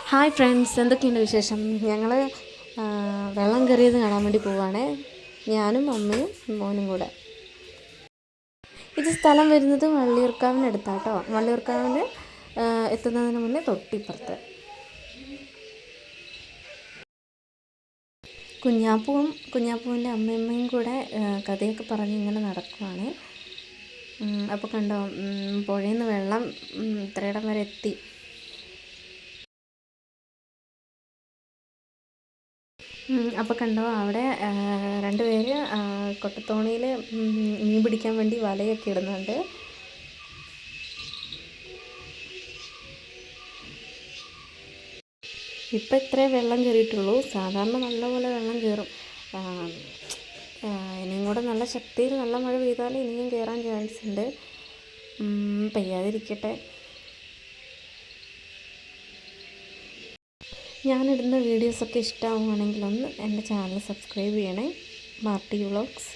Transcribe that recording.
Hi friends, എന്തൊക്കെയുണ്ട് വിശേഷം? ഞങ്ങൾ വെള്ളം കയറിയത് കാണാൻ വേണ്ടി പോവുകയാണ്. ഞാനും അമ്മയും മോനും കൂടെ. ഇത് സ്ഥലം വരുന്നത് വള്ളിയൂർക്കാവിനടുത്താട്ടോ. വള്ളിയൂർക്കാവിന് എത്തുന്നതിന് മുന്നേ തൊട്ടിപ്പുറത്ത്. കുഞ്ഞാപ്പൂവിൻ്റെ അമ്മയമ്മയും കൂടെ കഥയൊക്കെ പറഞ്ഞ് ഇങ്ങനെ നടക്കുവാണ്. അപ്പോൾ കണ്ടോ, പുഴയിൽ നിന്ന് വെള്ളം ഇത്രയിടം വരെ എത്തി. അപ്പോൾ കണ്ടോ, അവിടെ രണ്ടുപേര് കൊട്ടത്തോണിയിൽ മീൻ പിടിക്കാൻ വേണ്ടി വലയൊക്കെ ഇടുന്നുണ്ട്. ഇപ്പം ഇത്രേ വെള്ളം കയറിയിട്ടുള്ളൂ. സാധാരണ നല്ലപോലെ വെള്ളം കയറും. ഇനിയും കൂടെ നല്ല ശക്തിയിൽ നല്ല മഴ പെയ്താൽ ഇനിയും കയറാൻ ചാൻസ് ഉണ്ട്. പെയ്യാതിരിക്കട്ടെ. ഞാനിടുന്ന വീഡിയോസൊക്കെ ഇഷ്ടമാവുകയാണെങ്കിൽ ഒന്ന് എൻ്റെ ചാനൽ സബ്സ്ക്രൈബ് ചെയ്യണേ. മാർട്ടി വ്ളോഗ്സ്.